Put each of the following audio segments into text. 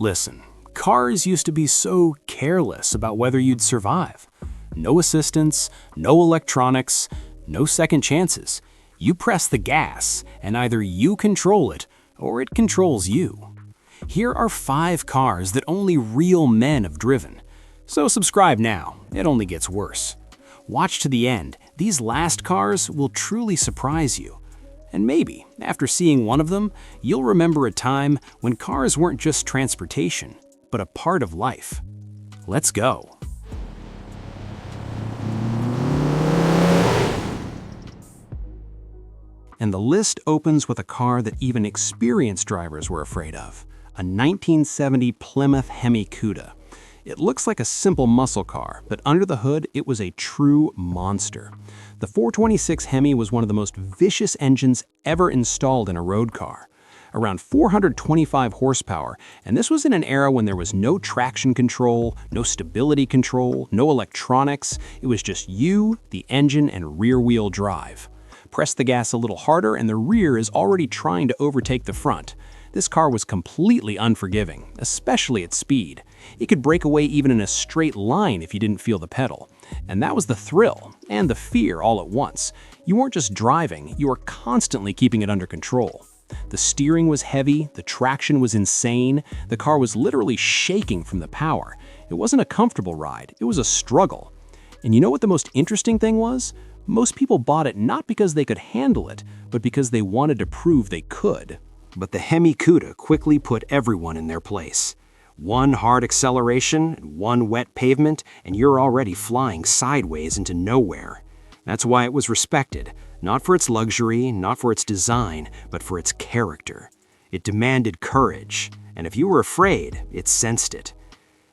Listen, cars used to be so careless about whether you'd survive. No assistance, no electronics, no second chances. You press the gas, and either you control it or it controls you. Here are 5 cars that only real men have driven. So subscribe now, it only gets worse. Watch to the end, these last cars will truly surprise you. And maybe, after seeing one of them, you'll remember a time when cars weren't just transportation, but a part of life. Let's go. And the list opens with a car that even experienced drivers were afraid of, a 1970 Plymouth Hemi Cuda. It looks like a simple muscle car, but under the hood, it was a true monster. The 426 Hemi was one of the most vicious engines ever installed in a road car. Around 425 horsepower, and this was in an era when there was no traction control, no stability control, no electronics. It was just you, the engine, and rear-wheel drive. Press the gas a little harder and the rear is already trying to overtake the front. This car was completely unforgiving, especially at speed. It could break away even in a straight line if you didn't feel the pedal. And that was the thrill and the fear all at once. You weren't just driving, you were constantly keeping it under control. The steering was heavy, the traction was insane, the car was literally shaking from the power. It wasn't a comfortable ride, it was a struggle. And you know what the most interesting thing was? Most people bought it not because they could handle it, but because they wanted to prove they could. But the Hemi Cuda quickly put everyone in their place. One hard acceleration and one wet pavement, and you're already flying sideways into nowhere. That's why it was respected, not for its luxury, not for its design, but for its character. It demanded courage, and if you were afraid, it sensed it.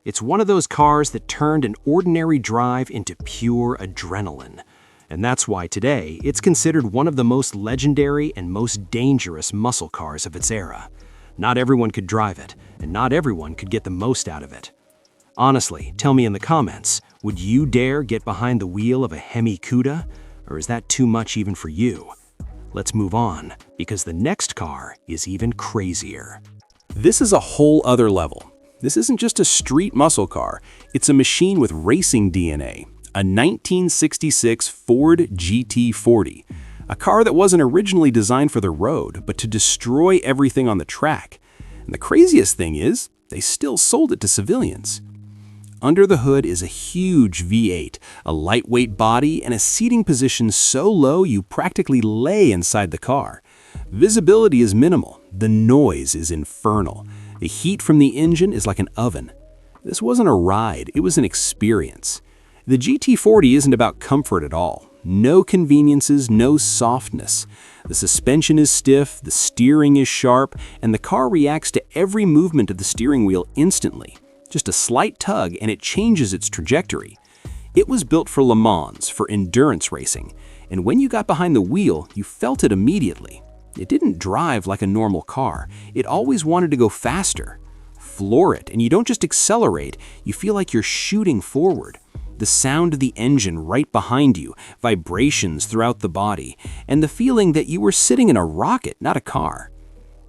It's one of those cars that turned an ordinary drive into pure adrenaline. And that's why today, it's considered one of the most legendary and most dangerous muscle cars of its era. Not everyone could drive it, and not everyone could get the most out of it. Honestly, tell me in the comments, would you dare get behind the wheel of a Hemi Cuda? Or is that too much even for you? Let's move on, because the next car is even crazier. This is a whole other level. This isn't just a street muscle car, it's a machine with racing DNA. A 1966 Ford GT40, a car that wasn't originally designed for the road, but to destroy everything on the track. And the craziest thing is, they still sold it to civilians. Under the hood is a huge V8, a lightweight body, and a seating position so low you practically lay inside the car. Visibility is minimal, the noise is infernal. The heat from the engine is like an oven. This wasn't a ride, it was an experience. The GT40 isn't about comfort at all. No conveniences, no softness. The suspension is stiff, the steering is sharp, and the car reacts to every movement of the steering wheel instantly. Just a slight tug and it changes its trajectory. It was built for Le Mans, for endurance racing, and when you got behind the wheel, you felt it immediately. It didn't drive like a normal car. It always wanted to go faster. Floor it, and you don't just accelerate, you feel like you're shooting forward. The sound of the engine right behind you, vibrations throughout the body, and the feeling that you were sitting in a rocket, not a car.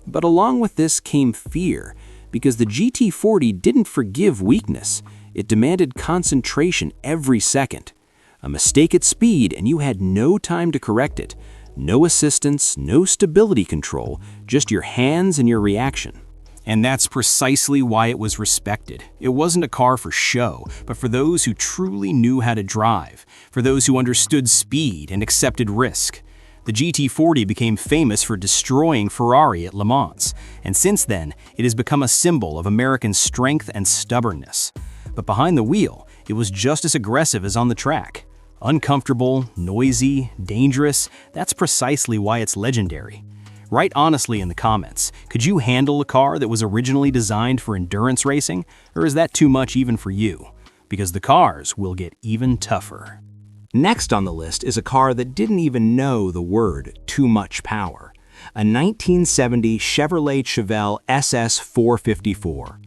But along with this came fear, because the GT40 didn't forgive weakness. It demanded concentration every second. A mistake at speed and you had no time to correct it. No assistance, no stability control, just your hands and your reaction. And that's precisely why it was respected. It wasn't a car for show, but for those who truly knew how to drive, for those who understood speed and accepted risk. The GT40 became famous for destroying Ferrari at Le Mans, and since then, it has become a symbol of American strength and stubbornness. But behind the wheel, it was just as aggressive as on the track. Uncomfortable, noisy, dangerous, that's precisely why it's legendary. Write honestly in the comments, could you handle a car that was originally designed for endurance racing, or is that too much even for you? Because the cars will get even tougher. Next on the list is a car that didn't even know the word too much power. A 1970 Chevrolet Chevelle SS 454.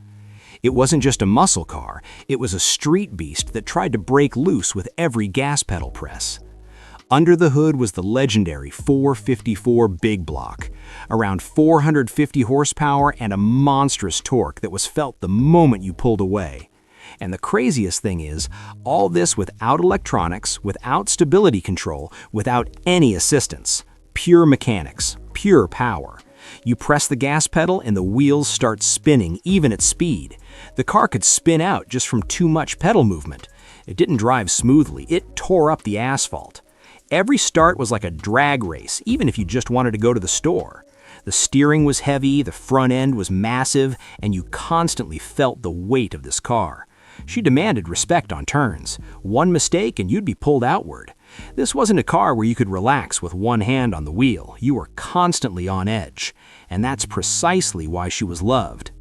It wasn't just a muscle car, it was a street beast that tried to break loose with every gas pedal press. Under the hood was the legendary 454 Big Block, around 450 horsepower and a monstrous torque that was felt the moment you pulled away. And the craziest thing is, all this without electronics, without stability control, without any assistance. Pure mechanics, pure power. You press the gas pedal and the wheels start spinning, even at speed. The car could spin out just from too much pedal movement. It didn't drive smoothly, it tore up the asphalt. Every start was like a drag race, even if you just wanted to go to the store. The steering was heavy, the front end was massive, and you constantly felt the weight of this car. She demanded respect on turns. One mistake and you'd be pulled outward. This wasn't a car where you could relax with one hand on the wheel. You were constantly on edge. And that's precisely why she was loved.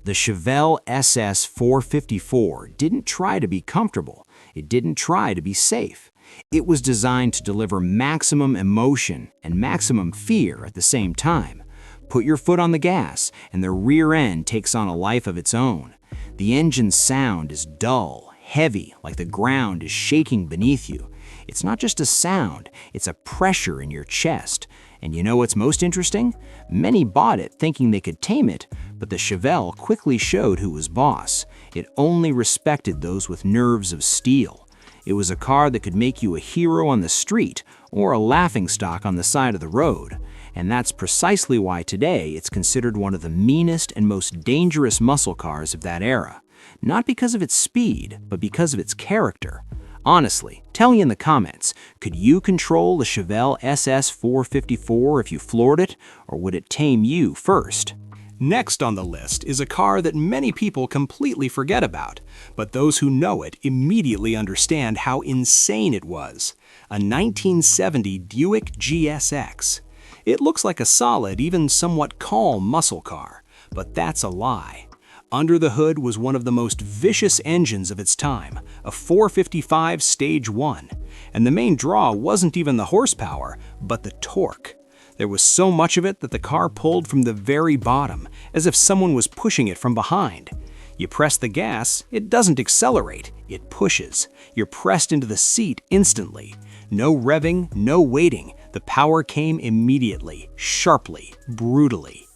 The Chevelle SS 454 didn't try to be comfortable. It didn't try to be safe. It was designed to deliver maximum emotion and maximum fear at the same time. Put your foot on the gas, and the rear end takes on a life of its own. The engine's sound is dull, heavy, like the ground is shaking beneath you. It's not just a sound, it's a pressure in your chest. And you know what's most interesting? Many bought it thinking they could tame it, but the Chevelle quickly showed who was boss. It only respected those with nerves of steel. It was a car that could make you a hero on the street or a laughingstock on the side of the road. And that's precisely why today it's considered one of the meanest and most dangerous muscle cars of that era. Not because of its speed, but because of its character. Honestly, tell me in the comments, could you control the Chevelle SS 454 if you floored it, or would it tame you first? Next on the list is a car that many people completely forget about, but those who know it immediately understand how insane it was. A 1970 Buick GSX. It looks like a solid, even somewhat calm muscle car, but that's a lie. Under the hood was one of the most vicious engines of its time, a 455 Stage 1. And the main draw wasn't even the horsepower, but the torque. There was so much of it that the car pulled from the very bottom, as if someone was pushing it from behind. You press the gas, it doesn't accelerate, it pushes. You're pressed into the seat instantly. No revving, no waiting. The power came immediately, sharply, brutally.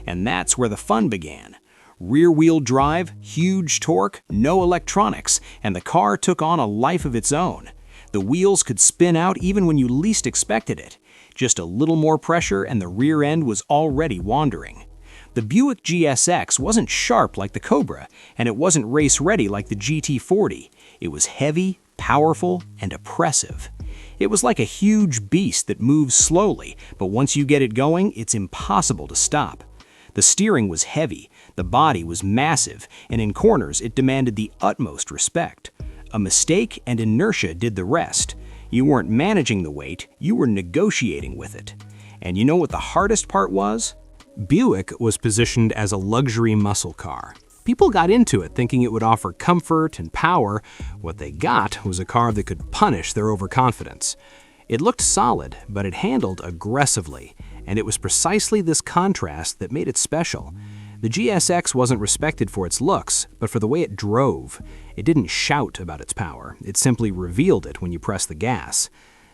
And that's where the fun began. Rear-wheel drive, huge torque, no electronics, and the car took on a life of its own. The wheels could spin out even when you least expected it. Just a little more pressure and the rear end was already wandering. The Buick GSX wasn't sharp like the Cobra, and it wasn't race-ready like the GT40. It was heavy, powerful, and oppressive. It was like a huge beast that moves slowly, but once you get it going, it's impossible to stop. The steering was heavy, the body was massive, and in corners it demanded the utmost respect. A mistake and inertia did the rest. You weren't managing the weight, you were negotiating with it. And you know what the hardest part was? Buick was positioned as a luxury muscle car. People got into it thinking it would offer comfort and power. What they got was a car that could punish their overconfidence. It looked solid, but it handled aggressively, and it was precisely this contrast that made it special. The GSX wasn't respected for its looks, but for the way it drove. It didn't shout about its power, it simply revealed it when you pressed the gas.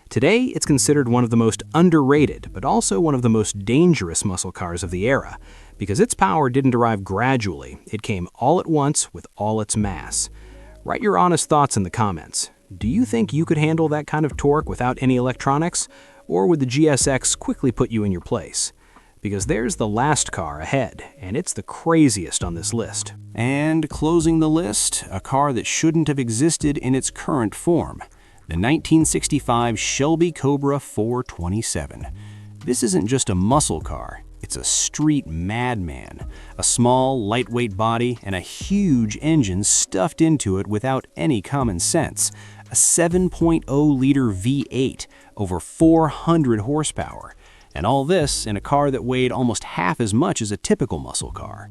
Today, it's considered one of the most underrated, but also one of the most dangerous muscle cars of the era, because its power didn't arrive gradually, it came all at once with all its mass. Write your honest thoughts in the comments. Do you think you could handle that kind of torque without any electronics, or would the GSX quickly put you in your place? Because there's the last car ahead, and it's the craziest on this list. And closing the list, a car that shouldn't have existed in its current form. The 1965 Shelby Cobra 427. This isn't just a muscle car, it's a street madman. A small, lightweight body and a huge engine stuffed into it without any common sense. A 7.0-liter V8, over 400 horsepower. And all this in a car that weighed almost half as much as a typical muscle car.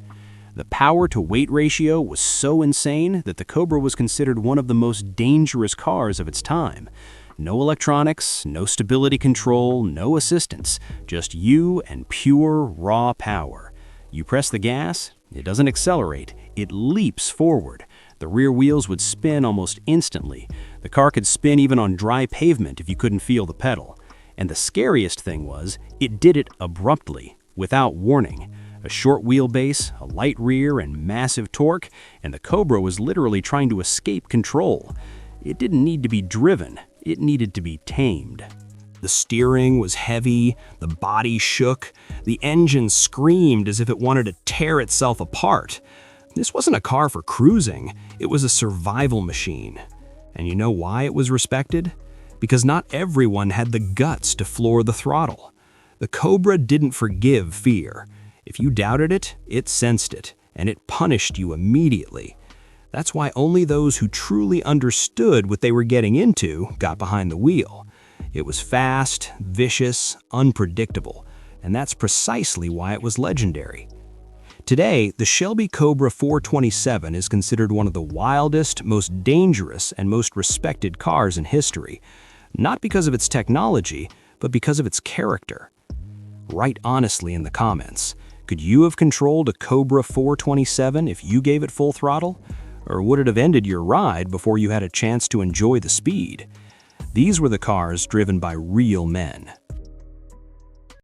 The power-to-weight ratio was so insane that the Cobra was considered one of the most dangerous cars of its time. No electronics, no stability control, no assistance, just you and pure, raw power. You press the gas, it doesn't accelerate, it leaps forward. The rear wheels would spin almost instantly. The car could spin even on dry pavement if you couldn't feel the pedal. And the scariest thing was, it did it abruptly. without warning. A short wheelbase, a light rear, and massive torque, and the Cobra was literally trying to escape control. It didn't need to be driven, it needed to be tamed. The steering was heavy, the body shook, the engine screamed as if it wanted to tear itself apart. This wasn't a car for cruising, it was a survival machine. And you know why it was respected? Because not everyone had the guts to floor the throttle. The Cobra didn't forgive fear. If you doubted it, it sensed it, and it punished you immediately. That's why only those who truly understood what they were getting into got behind the wheel. It was fast, vicious, unpredictable, and that's precisely why it was legendary. Today, the Shelby Cobra 427 is considered one of the wildest, most dangerous, and most respected cars in history, not because of its technology, but because of its character. Write honestly in the comments. Could you have controlled a Cobra 427 if you gave it full throttle? Or would it have ended your ride before you had a chance to enjoy the speed? These were the cars driven by real men.